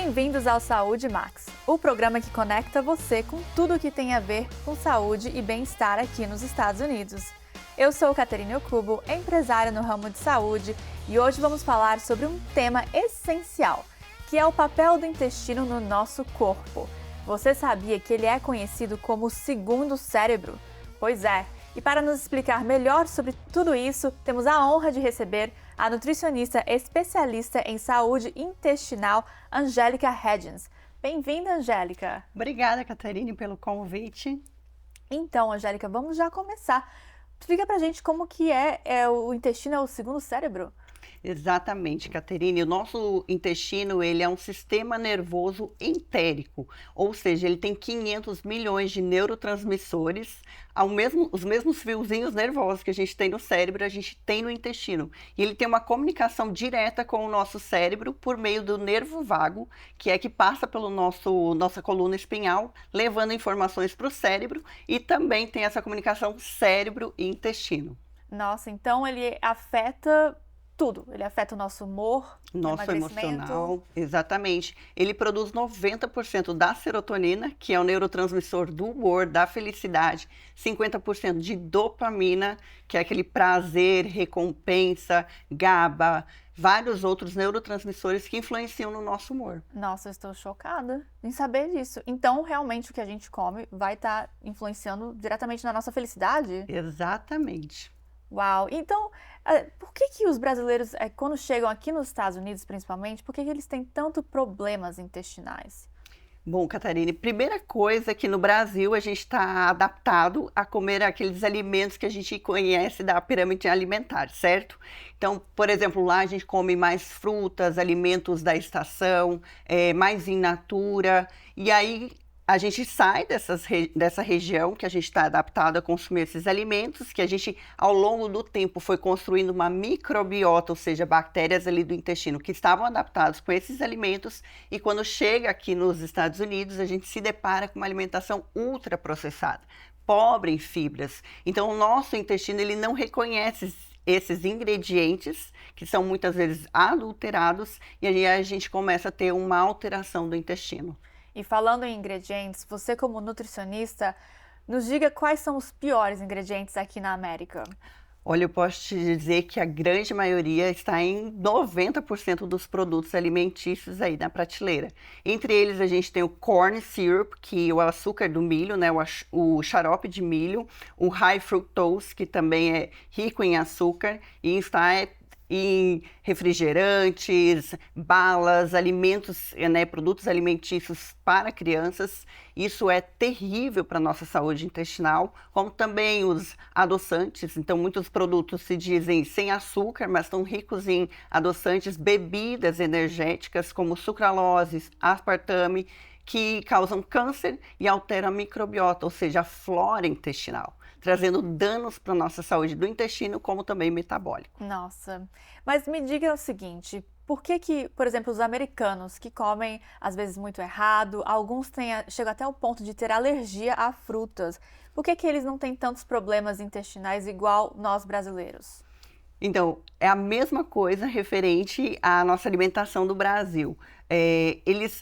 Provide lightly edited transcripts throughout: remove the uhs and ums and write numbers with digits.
Bem-vindos ao Saúde Max, o programa que conecta você com tudo o que tem a ver com saúde e bem-estar aqui nos Estados Unidos. Eu sou Caterine Okubo, empresária no ramo de saúde, e hoje vamos falar sobre um tema essencial, que é o papel do intestino no nosso corpo. Você sabia que ele é conhecido como o segundo cérebro? Pois é, e para nos explicar melhor sobre tudo isso, temos a honra de receber a nutricionista especialista em saúde intestinal, Angélica Hedgens. Bem-vinda, Angélica! Obrigada, Caterine, pelo convite. Então, Angélica, vamos já começar. Explica pra gente como que o intestino é o segundo cérebro? Exatamente, Caterine. O nosso intestino, ele é um sistema nervoso entérico, ou seja, ele tem 500 milhões de neurotransmissores, os mesmos fiozinhos nervosos que a gente tem no cérebro, a gente tem no intestino. E ele tem uma comunicação direta com o nosso cérebro por meio do nervo vago, que passa pelo nossa coluna espinhal, levando informações para o cérebro, e também tem essa comunicação cérebro e intestino. Nossa, então ele afeta tudo. Ele afeta o nosso humor, nosso emocional, exatamente. Ele produz 90% da serotonina, que é o neurotransmissor do humor, da felicidade, 50% de dopamina, que é aquele prazer, recompensa, GABA, vários outros neurotransmissores que influenciam no nosso humor. Nossa, eu estou chocada em saber disso. Então, realmente, o que a gente come vai estar influenciando diretamente na nossa felicidade? Exatamente. Uau! Então, por que os brasileiros, quando chegam aqui nos Estados Unidos, principalmente, por que eles têm tanto problemas intestinais? Bom, Catarine, primeira coisa que no Brasil a gente está adaptado a comer aqueles alimentos que a gente conhece da pirâmide alimentar, certo? Então, por exemplo, lá a gente come mais frutas, alimentos da estação, mais in natura, e aí a gente sai dessa região que a gente está adaptado a consumir esses alimentos, que a gente, ao longo do tempo, foi construindo uma microbiota, ou seja, bactérias ali do intestino que estavam adaptadas com esses alimentos, e quando chega aqui nos Estados Unidos, a gente se depara com uma alimentação ultraprocessada, pobre em fibras. Então, o nosso intestino, ele não reconhece esses ingredientes, que são muitas vezes adulterados, e aí a gente começa a ter uma alteração do intestino. E falando em ingredientes, você como nutricionista, nos diga quais são os piores ingredientes aqui na América. Olha, eu posso te dizer que a grande maioria está em 90% dos produtos alimentícios aí na prateleira. Entre eles a gente tem o corn syrup, que é o açúcar do milho, né, o xarope de milho, o high fructose, que também é rico em açúcar e está em refrigerantes, balas, alimentos, né, produtos alimentícios para crianças. Isso é terrível para a nossa saúde intestinal, como também os adoçantes. Então, muitos produtos se dizem sem açúcar, mas estão ricos em adoçantes, bebidas energéticas como sucralose, aspartame, que causam câncer e alteram a microbiota, ou seja, a flora intestinal, trazendo danos para a nossa saúde do intestino, como também metabólico. Nossa, mas me diga o seguinte, por que, por exemplo, os americanos que comem, às vezes, muito errado, alguns chegam até o ponto de ter alergia a frutas, por que eles não têm tantos problemas intestinais igual nós brasileiros? Então, é a mesma coisa referente à nossa alimentação do Brasil.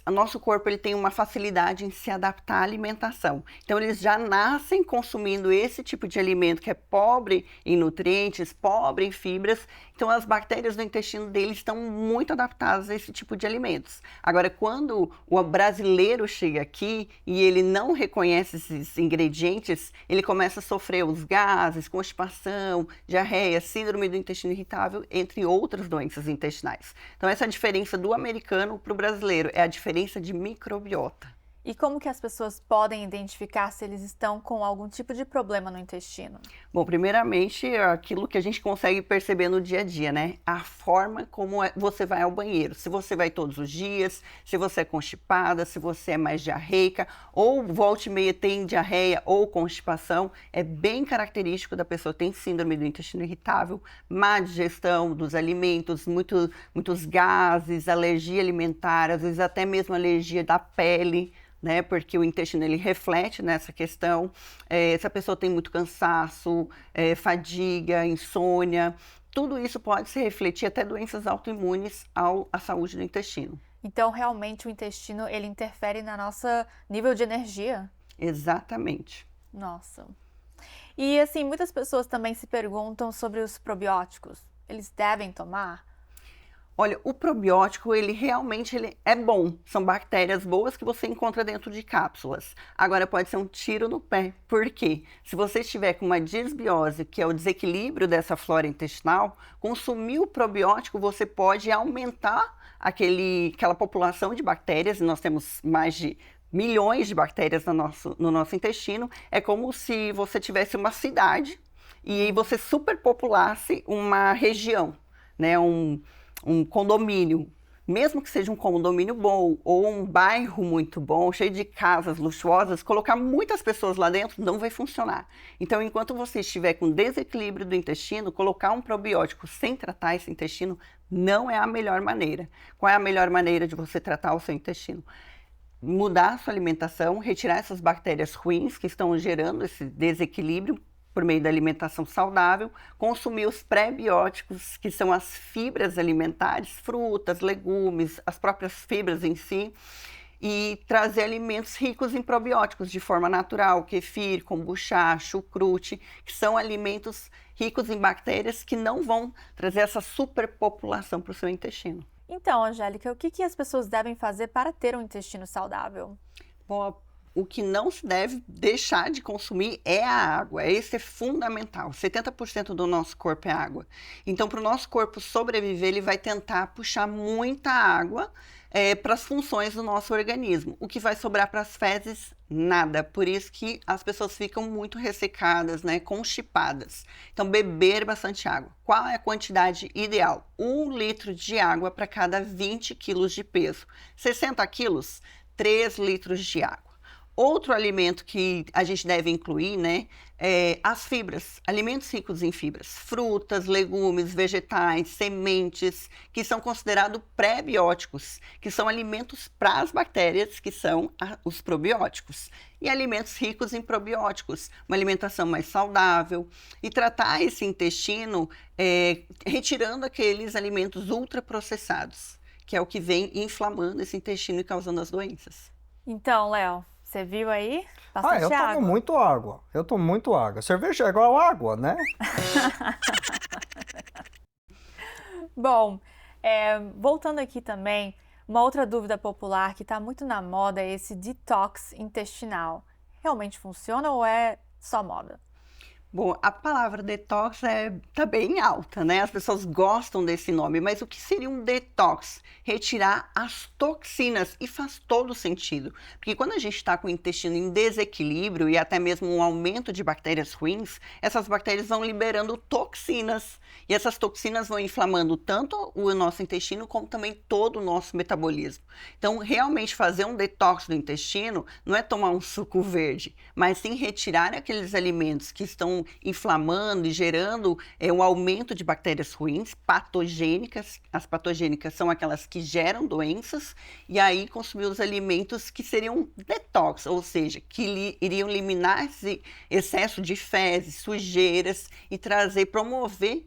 O nosso corpo ele tem uma facilidade em se adaptar à alimentação. Então, eles já nascem consumindo esse tipo de alimento que é pobre em nutrientes, pobre em fibras. Então, as bactérias do intestino deles estão muito adaptadas a esse tipo de alimentos. Agora, quando o brasileiro chega aqui e ele não reconhece esses ingredientes, ele começa a sofrer os gases, constipação, diarreia, síndrome do intestino irritável, entre outras doenças intestinais. Então, essa é a diferença do americano para o brasileiro, é a diferença de microbiota. E como que as pessoas podem identificar se eles estão com algum tipo de problema no intestino? Bom, primeiramente, aquilo que a gente consegue perceber no dia a dia, né? A forma como você vai ao banheiro. Se você vai todos os dias, se você é constipada, se você é mais diarreica, ou volta e meia tem diarreia ou constipação, é bem característico da pessoa que tem síndrome do intestino irritável, má digestão dos alimentos, muitos gases, alergia alimentar, às vezes até mesmo alergia da pele, né, porque o intestino ele reflete nessa questão, se a pessoa tem muito cansaço, fadiga, insônia, tudo isso pode se refletir até doenças autoimunes à saúde do intestino. Então, realmente, o intestino, ele interfere na nossa nível de energia? Exatamente. Nossa. E, assim, muitas pessoas também se perguntam sobre os probióticos. Eles devem tomar? Olha, o probiótico, ele realmente é bom. São bactérias boas que você encontra dentro de cápsulas. Agora, pode ser um tiro no pé. Por quê? Se você estiver com uma disbiose, que é o desequilíbrio dessa flora intestinal, consumir o probiótico, você pode aumentar aquela população de bactérias. Nós temos mais de milhões de bactérias no nosso intestino. É como se você tivesse uma cidade e você superpopulasse uma região, né? Um condomínio, mesmo que seja um condomínio bom ou um bairro muito bom, cheio de casas luxuosas, colocar muitas pessoas lá dentro não vai funcionar. Então, enquanto você estiver com desequilíbrio do intestino, colocar um probiótico sem tratar esse intestino não é a melhor maneira. Qual é a melhor maneira de você tratar o seu intestino? Mudar a sua alimentação, retirar essas bactérias ruins que estão gerando esse desequilíbrio por meio da alimentação saudável, consumir os pré-bióticos, que são as fibras alimentares, frutas, legumes, as próprias fibras em si, e trazer alimentos ricos em probióticos de forma natural, kefir, kombucha, chucrute, que são alimentos ricos em bactérias que não vão trazer essa superpopulação para o seu intestino. Então, Angélica, o que as pessoas devem fazer para ter um intestino saudável? Bom, o que não se deve deixar de consumir é a água. Esse é fundamental. 70% do nosso corpo é água. Então, para o nosso corpo sobreviver, ele vai tentar puxar muita água para as funções do nosso organismo. O que vai sobrar para as fezes? Nada. Por isso que as pessoas ficam muito ressecadas, né, constipadas. Então, beber bastante água. Qual é a quantidade ideal? 1 litro de água para cada 20 quilos de peso. 60 quilos, 3 litros de água. Outro alimento que a gente deve incluir, né, é as fibras, alimentos ricos em fibras, frutas, legumes, vegetais, sementes, que são considerados pré-bióticos, que são alimentos para as bactérias, que são os probióticos, e alimentos ricos em probióticos, uma alimentação mais saudável, e tratar esse intestino retirando aqueles alimentos ultraprocessados, que é o que vem inflamando esse intestino e causando as doenças. Então, Léo, você viu aí? Bastante eu água. tomo muito água. Eu tomo muito água. Cerveja é igual água, né? Bom, voltando aqui também, uma outra dúvida popular que está muito na moda é esse detox intestinal. Realmente funciona ou é só moda? Bom, a palavra detox tá bem alta, né? As pessoas gostam desse nome, mas o que seria um detox? Retirar as toxinas, e faz todo sentido. Porque quando a gente está com o intestino em desequilíbrio e até mesmo um aumento de bactérias ruins, essas bactérias vão liberando toxinas. E essas toxinas vão inflamando tanto o nosso intestino como também todo o nosso metabolismo. Então, realmente fazer um detox do intestino não é tomar um suco verde, mas sim retirar aqueles alimentos que estão inflamando e gerando um aumento de bactérias ruins, patogênicas. As patogênicas são aquelas que geram doenças, e aí consumir os alimentos que seriam detox, ou seja, que iriam eliminar esse excesso de fezes, sujeiras e promover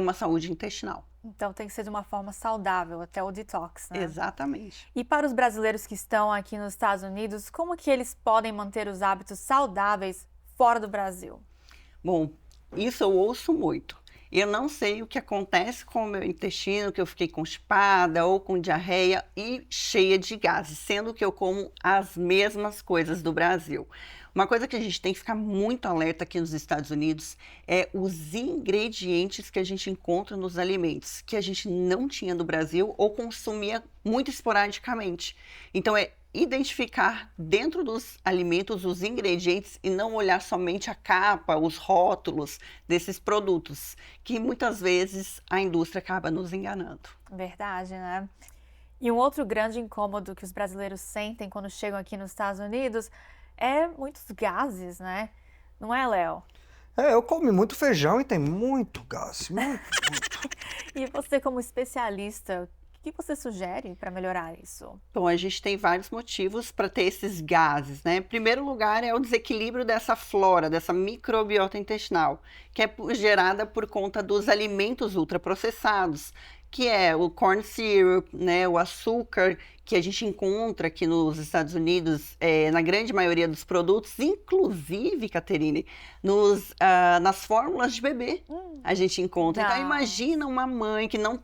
uma saúde intestinal. Então tem que ser de uma forma saudável, até o detox, né? Exatamente. E para os brasileiros que estão aqui nos Estados Unidos, como que eles podem manter os hábitos saudáveis fora do Brasil? Bom, isso eu ouço muito. Eu não sei o que acontece com o meu intestino, que eu fiquei constipada ou com diarreia e cheia de gases, sendo que eu como as mesmas coisas do Brasil. Uma coisa que a gente tem que ficar muito alerta aqui nos Estados Unidos é os ingredientes que a gente encontra nos alimentos, que a gente não tinha no Brasil ou consumia muito esporadicamente. Então, identificar dentro dos alimentos os ingredientes e não olhar somente a capa, os rótulos desses produtos, que muitas vezes a indústria acaba nos enganando. Verdade, né? E um outro grande incômodo que os brasileiros sentem quando chegam aqui nos Estados Unidos é muitos gases, né? Não é, Léo? Eu como muito feijão e tem muito gás, muito. E você, como especialista, o que você sugere para melhorar isso? Bom, a gente tem vários motivos para ter esses gases, né? Em primeiro lugar, é o desequilíbrio dessa flora, dessa microbiota intestinal, que é gerada por conta dos alimentos ultraprocessados, que é o corn syrup, né, o açúcar que a gente encontra aqui nos Estados Unidos, na grande maioria dos produtos, inclusive, Caterine, nas fórmulas de bebê a gente encontra. Então, imagina uma mãe que não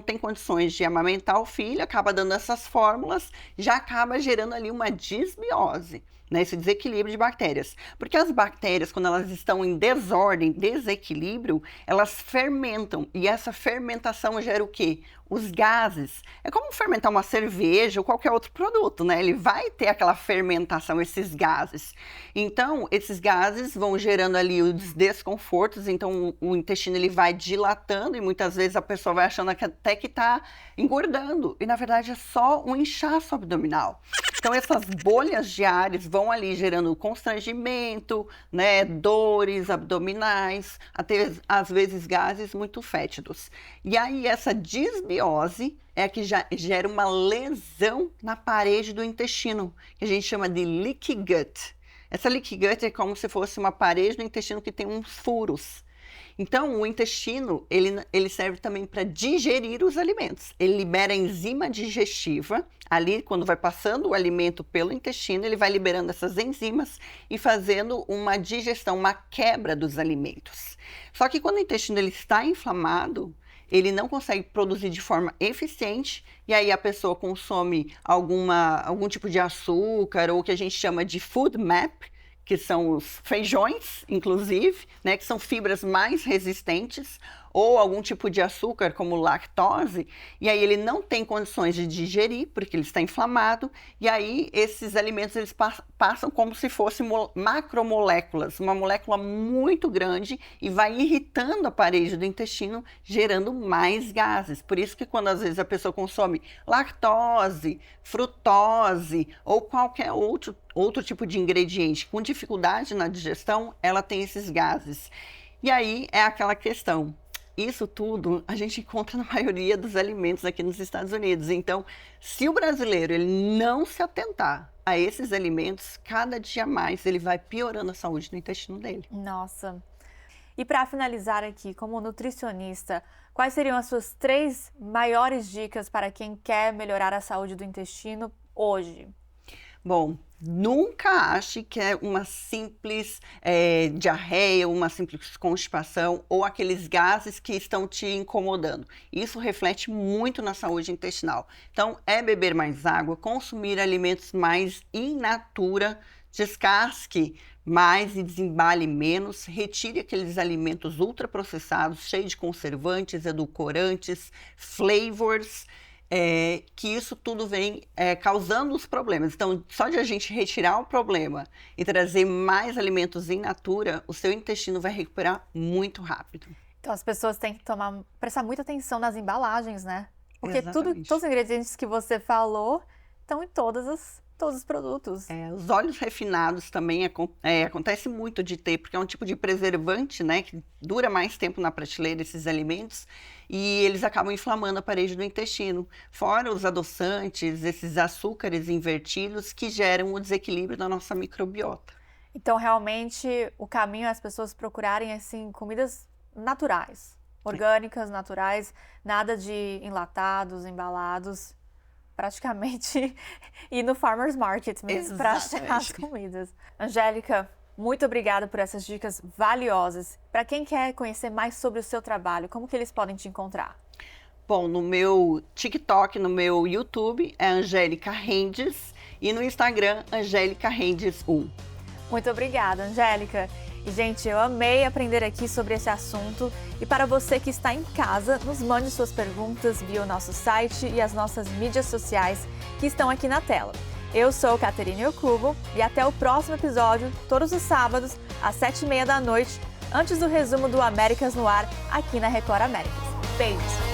tem condições de amamentar o filho, acaba dando essas fórmulas, já acaba gerando ali uma disbiose, né, esse desequilíbrio de bactérias. Porque as bactérias, quando elas estão em desordem, desequilíbrio, elas fermentam. E essa fermentação gera o quê? Os gases. É como fermentar uma cerveja ou qualquer outro produto, né? Ele vai ter aquela fermentação, esses gases. Então, esses gases vão gerando ali os desconfortos, então o intestino ele vai dilatando e muitas vezes a pessoa vai achando até que está engordando. E na verdade é só um inchaço abdominal. Então, essas bolhas diárias vão ali gerando constrangimento, né, dores abdominais, até às vezes gases muito fétidos. E aí, essa disbiose é a que já gera uma lesão na parede do intestino, que a gente chama de leaky gut. Essa leaky gut é como se fosse uma parede do intestino que tem uns furos. Então, o intestino, ele serve também para digerir os alimentos. Ele libera a enzima digestiva. Ali, quando vai passando o alimento pelo intestino, ele vai liberando essas enzimas e fazendo uma digestão, uma quebra dos alimentos. Só que quando o intestino ele está inflamado, ele não consegue produzir de forma eficiente e aí a pessoa consome algum tipo de açúcar ou o que a gente chama de food map, que são os feijões, inclusive, né, que são fibras mais resistentes, ou algum tipo de açúcar, como lactose, e aí ele não tem condições de digerir, porque ele está inflamado, e aí esses alimentos eles passam como se fossem macromoléculas, uma molécula muito grande, e vai irritando a parede do intestino, gerando mais gases. Por isso que quando às vezes a pessoa consome lactose, frutose, ou qualquer outro tipo de ingrediente com dificuldade na digestão, ela tem esses gases. E aí é aquela questão. Isso tudo a gente encontra na maioria dos alimentos aqui nos Estados Unidos. Então, se o brasileiro ele não se atentar a esses alimentos, cada dia mais ele vai piorando a saúde do intestino dele. Nossa. E para finalizar aqui, como nutricionista, quais seriam as suas 3 maiores dicas para quem quer melhorar a saúde do intestino hoje? Bom, nunca ache que é uma simples diarreia, uma simples constipação ou aqueles gases que estão te incomodando. Isso reflete muito na saúde intestinal. Então, é beber mais água, consumir alimentos mais in natura, descasque mais e desembale menos, retire aqueles alimentos ultraprocessados, cheios de conservantes, edulcorantes, flavors, que isso tudo vem causando os problemas. Então, só de a gente retirar o problema e trazer mais alimentos in natura, o seu intestino vai recuperar muito rápido. Então, as pessoas têm que prestar muita atenção nas embalagens, né? Porque Exatamente. todos os ingredientes que você falou estão em todos os produtos. Os óleos refinados também acontece muito de ter, porque é um tipo de preservante, né, que dura mais tempo na prateleira, esses alimentos, e eles acabam inflamando a parede do intestino. Fora os adoçantes, esses açúcares invertidos que geram o desequilíbrio da nossa microbiota. Então, realmente, o caminho é as pessoas procurarem, assim, comidas naturais, orgânicas, naturais, nada de enlatados, embalados. Praticamente ir no Farmer's Market mesmo para achar as comidas. Angélica, muito obrigada por essas dicas valiosas. Para quem quer conhecer mais sobre o seu trabalho, como que eles podem te encontrar? Bom, no meu TikTok, no meu YouTube é Angélica Rendes e no Instagram Angélica Rendes 1. Muito obrigada, Angélica. E, gente, eu amei aprender aqui sobre esse assunto. E para você que está em casa, nos mande suas perguntas via o nosso site e as nossas mídias sociais que estão aqui na tela. Eu sou Caterine Okubo e até o próximo episódio, todos os sábados, às 7h30 da noite, antes do resumo do Américas no Ar, aqui na Record Américas. Beijos!